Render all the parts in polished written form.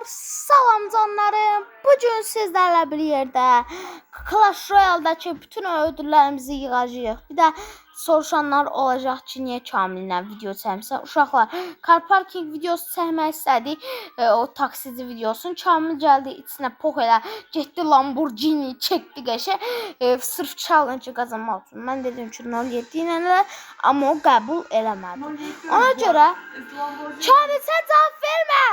Salam canlarım. Bugün sizlerle bir yerde Clash Royale'daki bütün ödüllerimizi yığacağıq. Bir de soruşanlar olacaq ki, niye Kamil'lə video çəkmirsən? Uşaqlar, car parking videosu çəkmək istədik. O taksici videosunu. Kamil gəldi, içinə pox elə getdi, Lamborghini çəkdi qəşə. Sırf challenge qazanmaq üçün. Mən dedim ki, 07 ilə elə, amma o qəbul eləmədi. Ona görə Kamil, sən cavab vermə.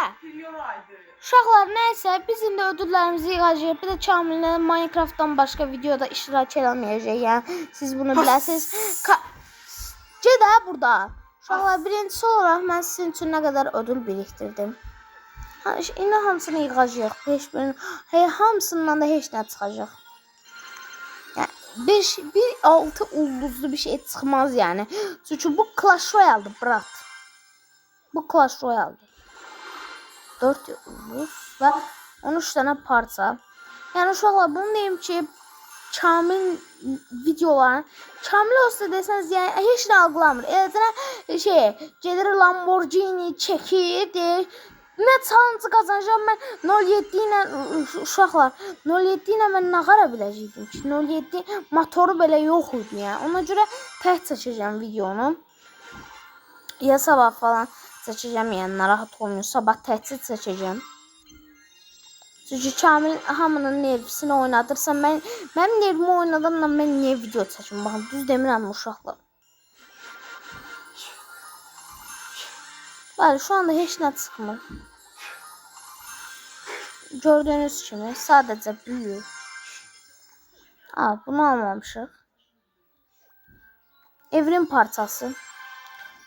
Uşaqlar, nəysə, biz indi ödüllərimizi yığacağıq. Bir də Kamillə Minecraft'dan başqa videoda iştirak eləməyəcək. Yəni, siz bunu biləsiniz. Gedə burada. Uşaqlar, birincisi olaraq mən sizin üçün nə qədər ödül birikdirdim. İndi hamısını yığacağıq. Hamısından da heç nə çıxacaq. Yəni, bir 6 ulduzlu bir şey çıxmaz yəni. Çünki bu Clash Royale'dır, brat. Bu Clash Royale'dır. 4 ulduz və 13 dənə parça. Yəni uşaqlar, bunu deyim ki, Kamil videolarını Kamil olsa desəniz, yəni heç nə algılamır. Eləcə gedir Lamborghini çəkir, deyir. Nə challenge qazanacağım mən 07 ilə uşaqlar. 07 ilə mən nə qara biləcəydim ki, 07 motoru belə yox idi yəni. Ona görə tək çəkəcəm videonu. Ya sabah falan çəkəcəm, yəni narahat olmuyor. Sabah təhsil çəkəcəm. Çünki Kamil hamının nervisini oynadırsa, mənim nervimi oynadanla mən niyə video çəkim? Baxın, düz demirəm uşaqlar. Bəli, şu anda heç nə çıxmır. Gördüyünüz kimi sadəcə büyür. Bunu almamışıq. Evrim parçası.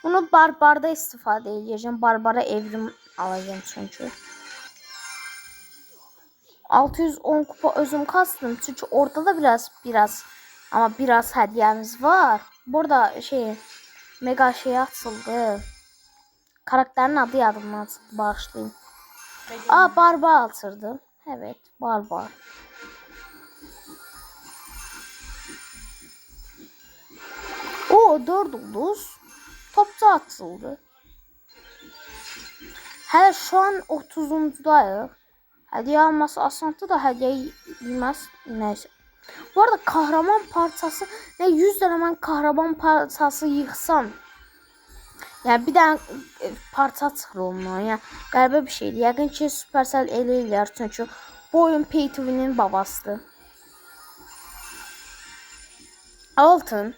Bunu barbarda istifadə edəcəm. Barbara evrim alacağım çünki. 610 kupa özüm kastım. Çünki orada da biraz hədiyyəmiz var. Burada mega açıldı. Karakterin adı yadımdan çıxdı. Bağışlayın. Barbar açırdı. Evet, barbar. O 4 ulduz. Topçu atıldı. Hələ şu an 30-cudayıq. Hədiyyə alması asandır da hədiyyə yemez. Neyse. Bu arada kahraman parçası, 100 dənə mən kahraman parçası yığsam, yəni bir dənə parça çıxır ondan. Yəni qəribə bir şeydir. Yəqin ki, Supercell elə eləyər, çünki bu oyun Pay to Win'in babasıdır. Altın.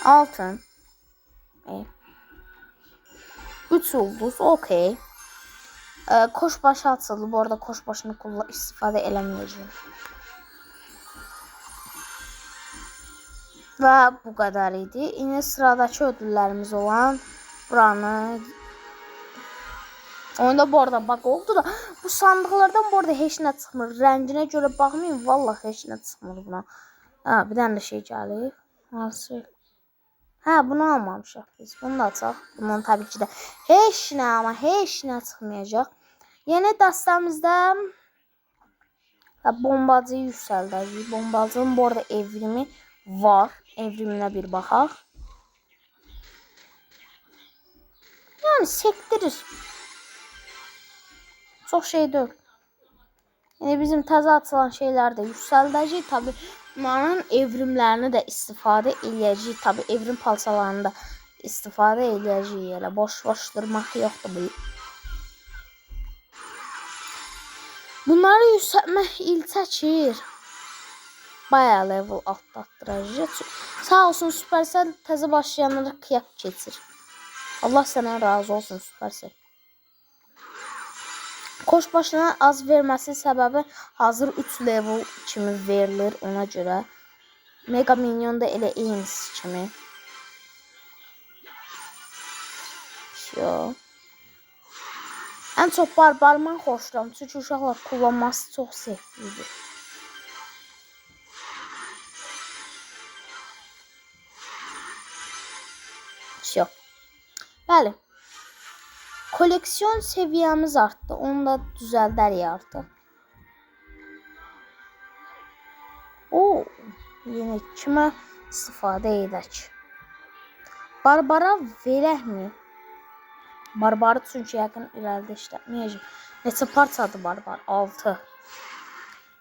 Altın. 3 ulduz, okey. Koşbaşı açıldı. Bu arada koşbaşını istifadə eləməyəcəm. Və bu qədər idi. İndi sıradakı ödüllərimiz olan buranı. Oyunda bu arada bug oldu da, bu sandıqlardan bu arada heç nə çıxmır. Rənginə görə baxmayın, vallahi heç nə çıxmır buna. Bir dənə də şey gəlir. Hansı? Bunu almamışıq biz. Bunu da açaq. Bundan tabii ki də heç nə çıxmayacaq. Yeni dəstəmizdə bombacıyı yüksəldəcəyik. Bombacının bu arada evrimi var. Evriminə bir baxaq. Yəni sektirir. Çox şey deyil. Yəni bizim təzə açılan şeylər də yüksəldəcəyik. Tabii bunların evrimlərini də istifadə eləyəcəyik. Tabii evrim parçalarını da istifadə eləyəcəyik. Elə boş-boşdurmaq yoxdur bu. Bunları yüksəltmək il çəkir. Bayağı level atlatdıracaq. Sağ olsun Supercell təzə başlayanlara qıyaq keçir. Allah sənə razı olsun Supercell. Koşbaşına az verməsi səbəbi hazır 3 level kimi verilir ona görə. Mega minyon da elə eynis kimi. Ən çox barbarman xoşlayıram. Çünki uşaqlar kullanması çox sevdidir. Bəli. Koleksiyon seviyemiz arttı. Onu da düzəldərik artıq. Yeni kimə istifadə edək? Barbara verəkmi? Barbarı çünkü yakın irəlidə işlətməyəcəm. Neçə parçadır barbar? 6.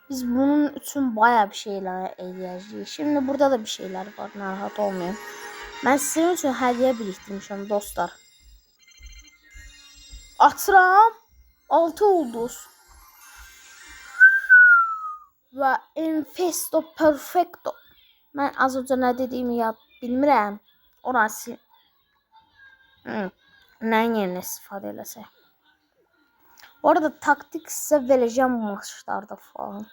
Biz bunun için bayağı bir şeyler eləyəcəyik. Şimdi burada da bir şeyler var. Narahat olmayın. Ben sizin için hediye biriktirmişim dostlar. Açıram. 6 ulduz. Ve Infesto Perfecto. Ben az önce ne dediğimi bilmirəm. Orası nəyin yerinə istifadə eləsək. Bu arada taktik sizə verəcəm maçlarda falan.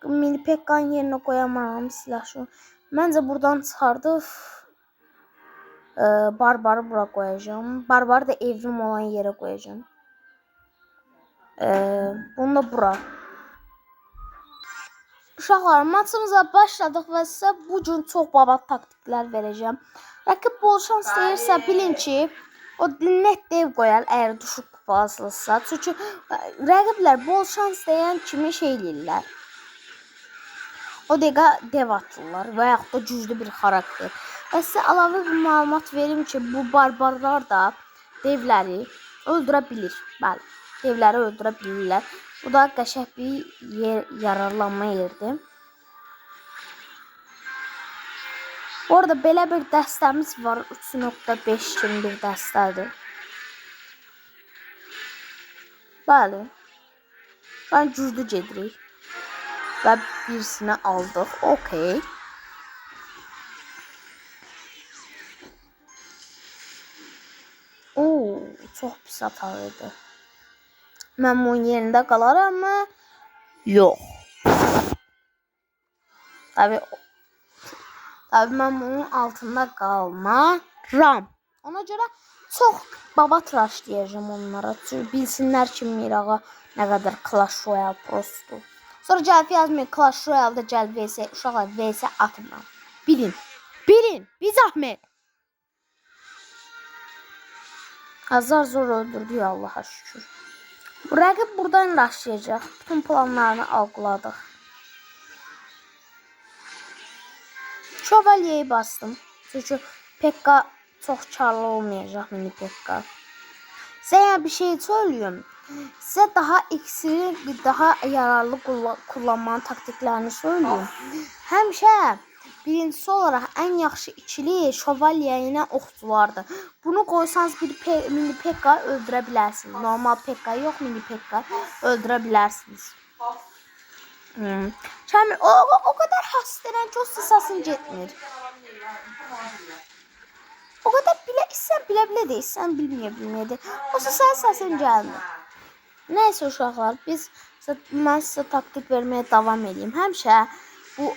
Mini Pekkan yerine koyamam silahı. Bence buradan çıxardıb Barbarı bura koyacağım. Barbarı da evrim olan yere koyacağım. Bunu da bura. Uşaqlar, maçımıza başladıq və sizə bu gün çox babat taktiklər verəcəm. Rəqib bol şans deyirsə bilin ki, o net dev qoyar əgər düşük kupasılısa. Çünki rəqiblər bol şans deyən kimi şey eləyirlər. O dəqiqə dev atırlar və yaxud da güclü bir xarakter. Və sizə əlavə bir məlumat verim ki, bu barbarlar da devləri öldürə bilir. Bəli, devləri öldürə bilirlər. Bu da qəşəng bir yararlanma yerdir. Bu arada belə bir dəstəmiz var. 3.5 kimi bir dəstədir. Bəli. Ben güclü gedirik. Və birisini aldıq. Okey. Oo, çox pis hatalıydı. Mən bunun yerində qalaram mı? Yox. Tabii mən bunun altında qalmaram. Ona görə çox baba tıraş deyəcəm onlara. Çünki bilsinlər ki, Mirağa nə qədər Clash Royale prosudur. Sonra gəlib yazmayın, Clash Royale-da gəl VS, uşaqlar VS atmıram. Bilin, bir zahmet. Azar zor öldürdük Allah'a şükür. Rəqib buradan başlayacaq. Bütün planlarını algıladıq. Şövalyeyi bastım. Çünkü Pekka çok karlı olmayacak mini Pekka. Size bir şey söyleyeyim. Size daha iksiri, daha yararlı kullanmanın taktiklerini söyleyeyim. Həmişə birincisi olarak en yaxşı ikili şövalye ilə oxçulardır. Bunu qoysanız bir mini Pekka öldürə bilərsiniz. Normal Pekka yox, mini Pekka öldürə bilərsiniz. Şamil o kadar hastenen çok sesasın getmir. O kadar bile değilsen bilmeye de. O sesin gelmir. Neyse uşaqlar, mən sizə taktik vermeye devam edeyim. Həmişə bu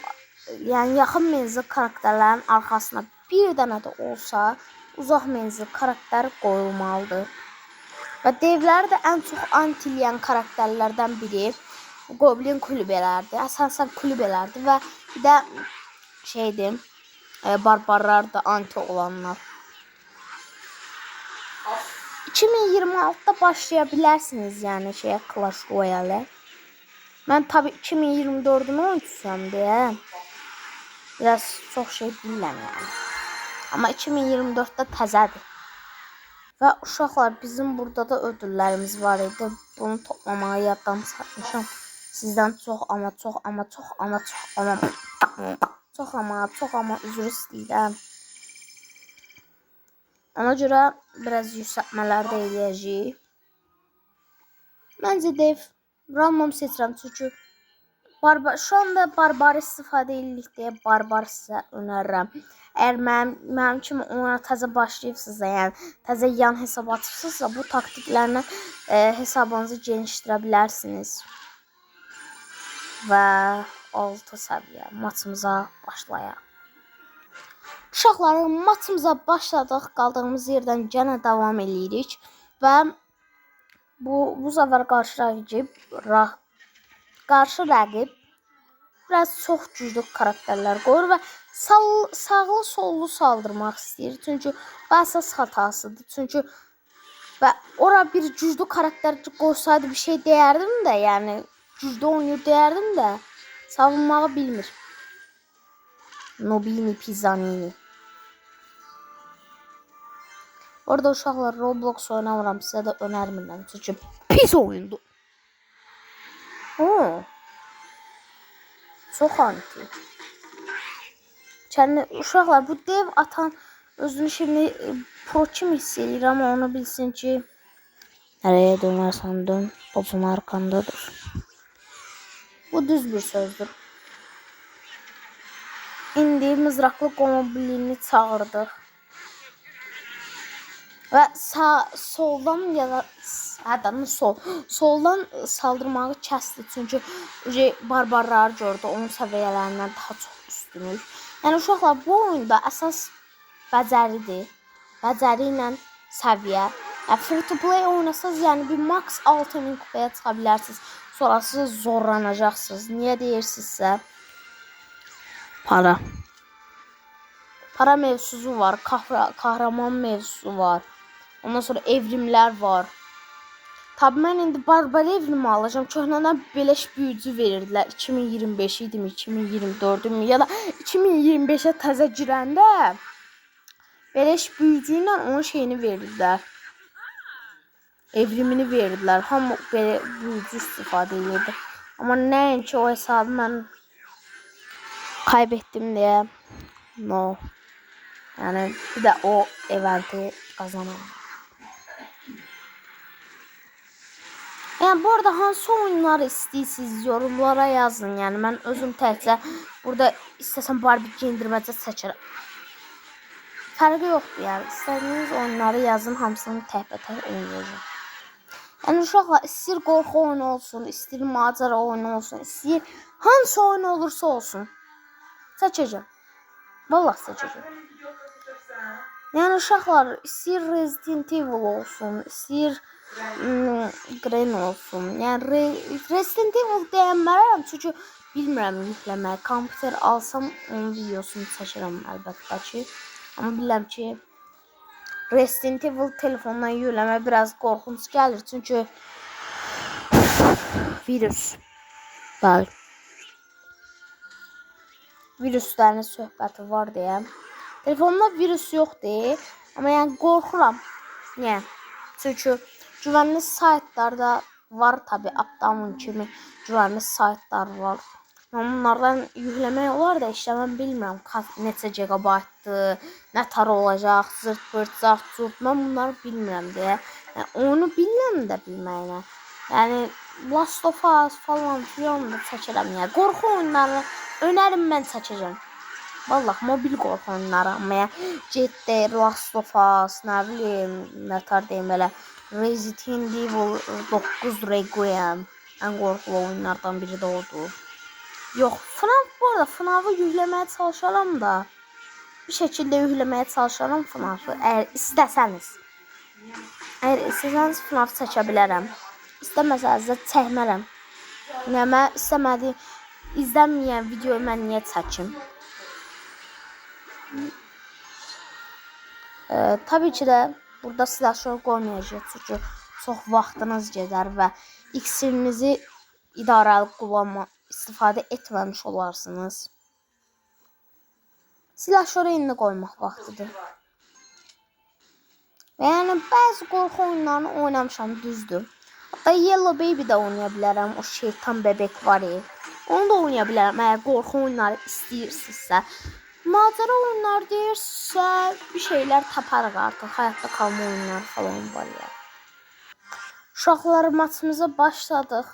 yani yaxın menzil karakterlerin arkasına bir dənə də olsa uzaq menzil karakter qoyulmalıdır. Və devləri də ən çox antiləyən karakterlərdən biri Goblin kulübelerdi. Əsasən kulübelerdi və bir də şeydir, barbarlar da anti olanlar. 2026'da başlayabilirsiniz yani Clash Royale. Ben tabii 2024'ün oyuncusuyum diye biraz çok şey bilmem yani. Ama 2024'te təzədir. Və uşaqlar, bizim burada da ödüllərimiz var idi. Bunu toplamağı yaddan satmışam. Sizden çox ama üzr istəyirəm. Ona görə biraz yüksəltmələr də eləyəcəyik. Məncə dev random seçirəm çünki şu anda barbar istifadə edirik deyə barbar sizə önərirəm. Əgər mənim kimi ona təzə başlayıbsınızsa, yəni təzə yan hesab açıbsınızsa, bu taktiklərlə hesabınızı genişlədirə bilərsiniz. Və 6 səviyyə maçımıza başlayaq. Uşaqlar, maçımıza başladıq. Qaldığımız yerdən yenə davam edirik və bu səfər qarşı rəqib biraz çox güclü karakterlər qoyur və sağlı sollu saldırmaq istəyir. Çünki bu əsas hatasıdır. Çünki və ora bir güclü karakter qoysaydı bir şey deyərdim də, yəni güclü oynayır deyərdim də, savunmağı bilmir. Nobini Pizzanini. Orada uşaqlar Roblox oynamıram, sizə də önərmirəm. Çünki pis oyundur. Çox anti. Kəndi uşaqlar bu dev atan özünü şimdi pro kimi hiss edir, amma onu bilsin ki nereye dönersən dön, topun arkandadır. Bu düz bir sözdür. İndi mızraqlı qomobilini çağırdıq. Və soldan ya da soldan saldırmağı kəsdi. Çünki barbarlar gördü, onun səviyyələrindən daha çox üstünlük. Yəni uşaqlar bu oyunda əsas bəcəridir. Bəcəri ilə səviyyə. Free to play oynasaz, yəni bir max 6000 kupaya çıxa bilərsiniz. Sonrası zorlanacaqsınız. Niyə deyirsinizsə? Para. Para mevzusu var, kahraman mevzusu var. Ondan sonra evrimlər var. Tabii mən indi barbar evrimi alacağım. Köhnədən beleş büyücü verirdilər. 2025 idi mi, 2024 mi ya da 2025-ə təzə girəndə beleş büyücü ilə onun şeyini verirdilər. Evrimini verirdilər. Hamı belə büyücü istifadə edirdi. Amma nəinki o hesabı mən kaybettim deyə. No. Yəni bir də o eventi qazanam. Yəni bu arada hansı oyunları istəyirsiniz yorumlara yazın. Yəni mən özüm təkcə burada istəsəm Barbie giyindirməcə çəkərəm. Fərqi yoxdur yəni. İstədiyiniz oyunları yazın, hamısını təhbətər oynayacağım. Yəni uşaqlar istəyir qorxu oyunu olsun, istəyir macera oyunu olsun, istəyir hansı oyun olursa olsun. Seçəcəm. Vallahi seçəcəm. Yəni uşaqlar istəyir Resident Evil olsun, istəyir Gren olsun. Yəni Resident Evil deyənmərəm, çünki bilmirəm yükləmək. Kompüter alsam onun videosunu çəkərəm əlbəttə ki. Amma bilirəm ki Resident Evil telefondan yükləmək biraz qorxunç gəlir, çünki virus. Bəli. Virusların söhbəti var deyə. Telefonda virus yoxdur, amma yəni qorxuram. Niyə? Çünki güvənli saytlarda var tabi, Uptown kimi güvənli saytlar var. Onlardan yükləmək olar da işte mən bilmirəm neçə gigabaytdır, nə tar olacaq, zırt pırt, zart zurt, mən bunları bilmirəm deyə. Yəni, onu bilirəm də bilməyinə. Yəni Last of Us falan filan da çəkirəm. Yəni qorxu oyunlarını önərim mən çəkəcəm. Vallahi mobil qorxu oyunları, amma ciddi Last of Us, nə bilim, nə tar deyim belə, Resident Evil 9 Requiem ən qorxulu oyunlardan biri də odur. Yox, FNAF bu arada FNAF-ı yükləməyə çalışaram da. Bir şəkildə yükləməyə çalışaram FNAF-ı. Əgər istəsəniz. Əgər istəsəniz FNAF çəkə bilərəm. İstəməsəniz də çəkmərəm. Yəni mən istəmədi, izlənməyən videoyu mən niyə çəkim? Tabii ki də burada silahşör qoymayacaq, çünki çox vaxtınız gedər və iksirinizi idarəli istifadə etməmiş olarsınız. Silahşörü indi qoymaq vaxtıdır. Və yəni bəzi qorxu oyunlarını oynamışam, düzdür. Hatta Yellow Baby də oynaya bilərəm, o şeytan bebek var ya. Onu da oynaya bilərəm, əgər qorxu oyunları istəyirsinizsə. Macera oyunlar deyirsə, bir şeylər taparıq artıq. Hayatta qalma oyunları falan var ya. Uşaqlar maçımıza başladıq.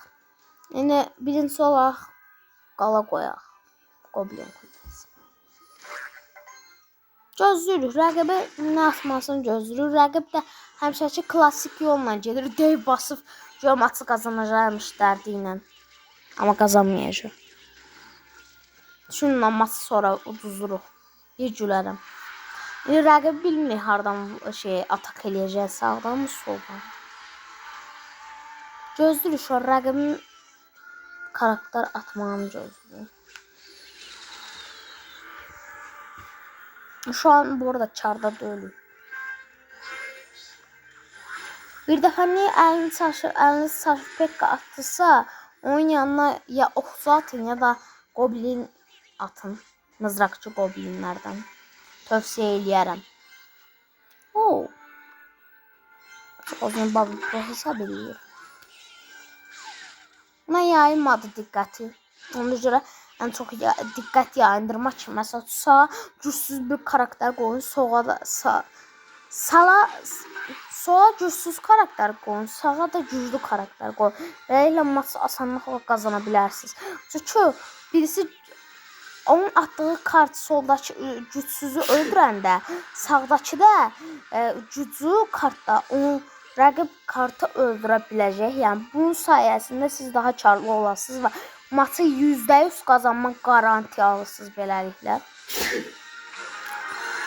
Yəni birinci olaraq qala qoyaq. Goblin kulübəsi. Gözləyirik. Rəqibi nə atmasını gözləyirik. Rəqib də həmişəki klassik yolla gedir. Dev basıb maçı qazanacaqmış dərdi ilə. Amma qazanmayacaq. Şununla maçı sonra uduzduruq. Bir gülərəm. Rəqib bilmir hardan atak eləyəcək, sağdan mı, soldan. Gözləyirik şu an rəqibin karakter atmağını gözləyirik. Şu an bu arada çarda dölü. Bir dəfə niyə əlini çarşı pekka atdısa, onun yanına ya oxcu atın ya da goblin atın. Mızraqçı goblinlərdən. Tövsiyə eləyərəm. Özünü Bobby Pro hesab edir. Buna yayılmadı diqqəti. Ona görə ən çox diqqət yayındırmaq üçün məsələn sağa gücsüz bir karakter qoyun, sola gücsüz karakter qoyun, sağa da güclü karakter qoyun. Beləliklə maçı asanlıqla qazana bilərsiniz. Çünki birisi onun attığı kart soldakı gücsüzü öldürəndə, sağdakı da güclü kartda onu rəqib kartı öldürə biləcək. Yəni bunun sayəsində siz daha karlı olasınız və maçı %100 qazanmaq garanti alırsınız beləliklə.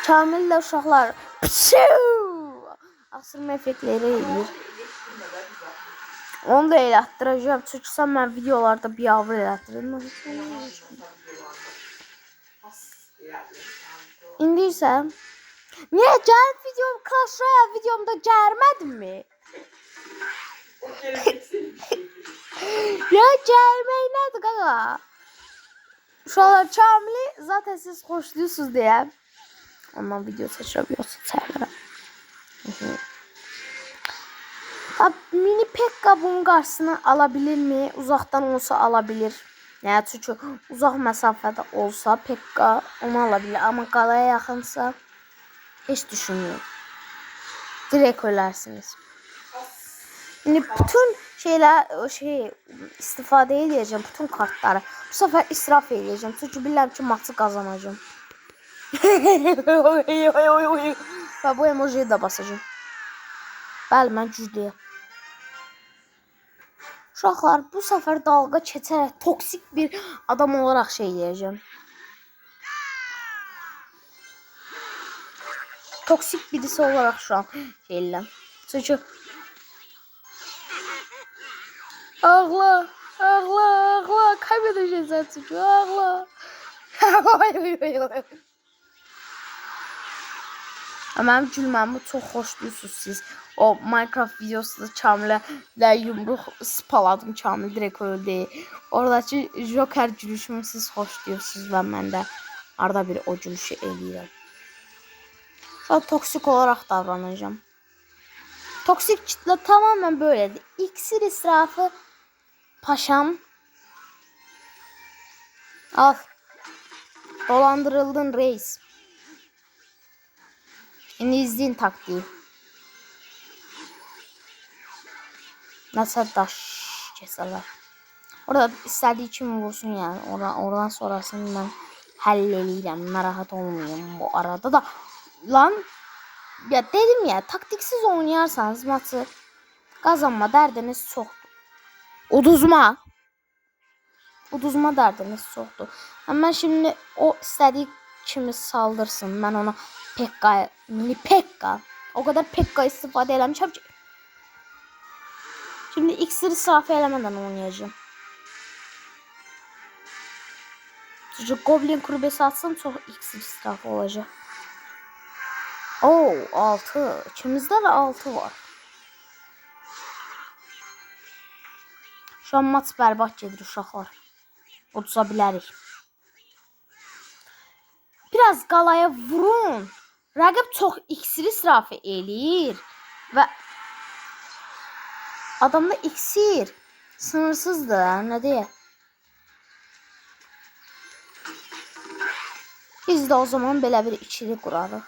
Kamil də uşaqlar asırma effektləri edir. Onu da elətdirəcəm. Çünki sən mən videolarda biabır elətdirirəm. İndi isə niyə gəl videom Clash Royale videomda gəlmədin mi? Ya gəlmək nədir qaqa? Uşaqlar Kamil'i zaten siz xoşlayırsınız deyə ondan video seçirəm yoxsa çəkmirəm. Mini Pekka bunun qarşısını ala bilirmi? Uzaqdan olsa alabilir. Yəni çünki uzaq məsafədə olsa Pekka onu ala bilər. Amma qalaya yaxınsa heç düşünmüyorum. Direkt ölərsiniz. Şimdi bütün istifadə edəcəm bütün kartları. Bu sefer israf edəcəm. Çünki bilirəm ki maçı qazanacağım. Və bu emojiyi də basacağım. Bəli, mən güclüyəm. Uşaqlar, bu sefer dalga keçərək toksik bir adam olaraq eləyəcəm. Toksik birisi olarak şu an eləyəm. Çünki ağla, kaybedəcəksən çünki ağla. Mənim gülməmi çox xoşlayırsınız siz. O Minecraft videosunda Kamil'ə yumruq spaladım, Kamil direkt öldü. Oradakı Joker gülüşümü siz xoşlayırsınız və mən də arada bir o gülüşü eləyirəm. Sonra toksik olarak davranacağım. Toksik kitle tamamen böyledir. İksir israfı paşam. Al. Dolandırıldın reis. Şimdi izleyin taktiği. Nasıl daş keserler. Orada istediği kim vursun yani. Oradan sonrasını ben halleleyeceğim. Narahat olmayayım bu arada da. Lan ya dedim ya taktiksiz oynayarsanız maçı kazanma dərdiniz çoxdur. Uduzma dərdiniz çoxdur. Ama şimdi o istediği kimi saldırsın. Ben ona mini Pekka. O kadar Pekka istifadə eləmişəm ki. Şimdi iksiri israfı eləmədən oynayacağım. Çünki Goblin kulübesi atsam çox iksir israfı olacaq. Oo 6. İkimizde de 6 var. Şu an maç bərbad gedir uşaqlar. Uduza bilərik. Biraz qalaya vurun. Rəqib çox iksir israfı eləyir. Və adamda iksir sınırsızdır. Nə deyək? Biz də o zaman belə bir ikili qurarıq.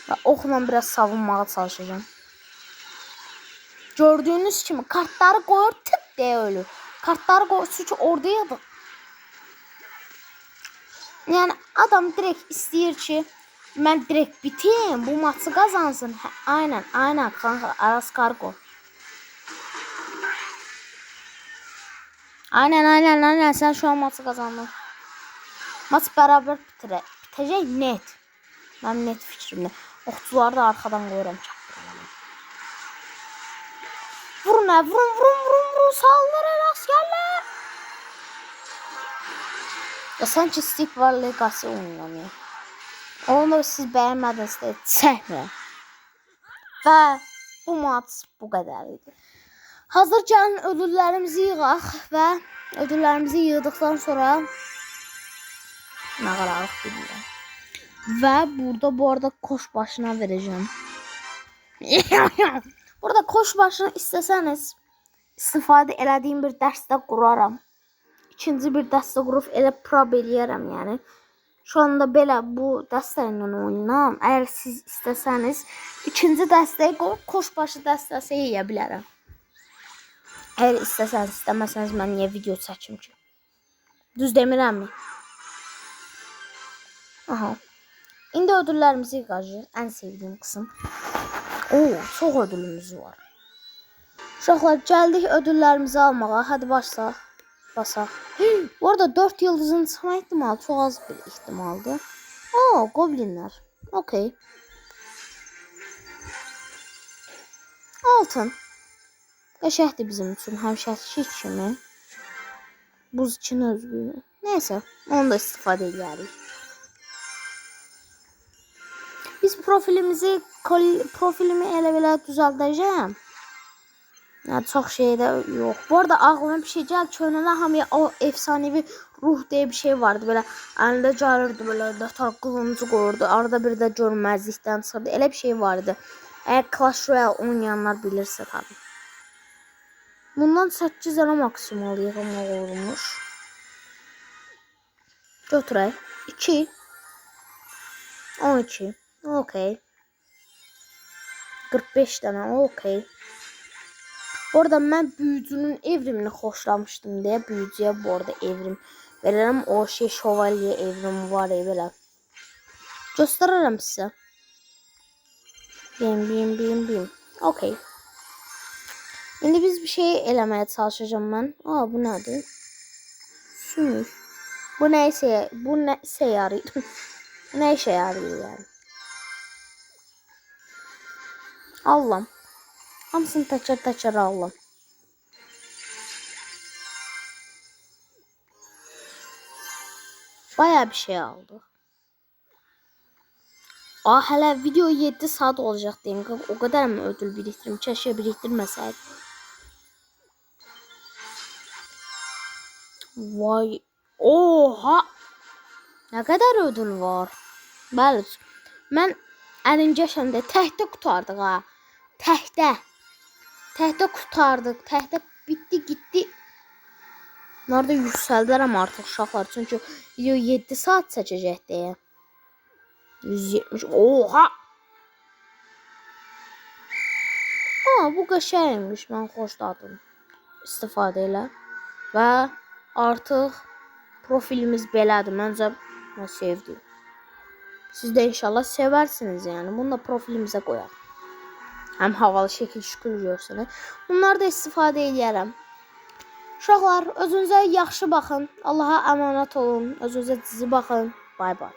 Və oxla biraz savunmağa çalışacağım. Gördüğünüz kimi kartları koyur tık diye ölür. Kartları koyur çünkü oradaydı. Yani adam direkt istəyir ki mən direkt biteyim bu maçı kazansın. Aynen kanka Aras Kargo. Aynen sen şu an maçı kazandın. Maç beraber bitecek net. Ben net fikrimde. Okçuları da arkadan koyuram. Vurun ha vurun saldırın askerler. Ya sanki Stick War Legacy oynanıyor. Onu da siz beğenmədiniz de çəkmə. Və bu maç bu qədər idi. Hazır gəlin ödüllərimizi yığaq və ödüllərimizi yığdıqdan sonra nə qararıq bilmirəm. Və burada bu arada koş başına vereceğim. Burada koş başını istəsəniz istifadə elədiyim bir dərsdə quraram. İkinci bir dəstə qurub elə prob eləyərəm, yəni. Şu anda belə bu dəstə ilə oynayıram. Əgər siz istəsəniz ikinci dəstəyi qoyub koşbaşı dəstəsi yeyə bilərəm. Əgər istəsəniz, istəməsəniz mən niyə video çəkim ki? Düz demirəmmi? Aha. İndi ödüllərimizi yığacağıq. Ən sevdiyim qısım. Oo, çox ödülümüz var. Uşaqlar, gəldik ödüllərimizi almağa. Hadi başlayaq. Basaq. Bu arada 4 yıldızın çıxma ihtimalı çox az bir ihtimaldır. Oo, goblinlər. Okey. Altın. Qəşəhdir bizim üçün. Həmişəki kimi. Buz için özgür. Neyse. Onu da istifadə edərik. Biz profilimi elə belə düzəldəcəm. Yani çok şey de yok. Bu arada aklıma bir şey geldi. Çönələ hamıya o efsanevi ruh diye bir şey vardı. Böyle əlində gəlirdi, böyle nətər qılıncı qoyurdu. Arada bir də görməzlikdən çıxırdı. Elə bir şey vardı. Eğer Clash Royale oynayanlar bilirsə tabii. Bundan 8 dənə maksimal yığılmaq olmuş. Götürək. 2 12. Okey. 45 dənə. Okey. Orada mən büyücünün evrimini xoşlamışdım deyə büyücüyə bu arada evrim verirəm. O şey şövalye evrimi var ya belə. Göstərirəm sizə. Bim. Okey. İndi biz bir şey eləməyə çalışacağım mən. Aa, bu nədir? Sümük. Bu nə işə yarayır? Nə işə yarayır yəni? Allah'ım. Hamısını təkər aldım. Bayağı bir şey aldık. Aa, hələ video 7 saat olacaq deyim. O kadar mı ödül biriktirim? Keşke biriktirməsəydim. Vay. Oha. Ne kadar ödül var. Bəli. Mən əlinci yaşamda təhdə qurtardıq ha. Təhdə qurtardıq. Təhdə bitti gitti. Nerede yüksəldərəm artıq uşaqlar. Çünkü video 7 saat çəkəcək deyə. 170. Oha. Aa, bu qəşəngmiş. Mən xoşladım. İstifadə elə. Və artıq profilimiz belədir. Məncə mən sevdim. Siz de inşallah seversiniz yani. Bunu da profilimize koyalım. Hem havalı şekil şükür görsün. Bunları da istifadə edərəm. Uşaqlar, özünüzə yaxşı baxın. Allah'a əmanət olun. Özünüzə dizi baxın. Bay bay.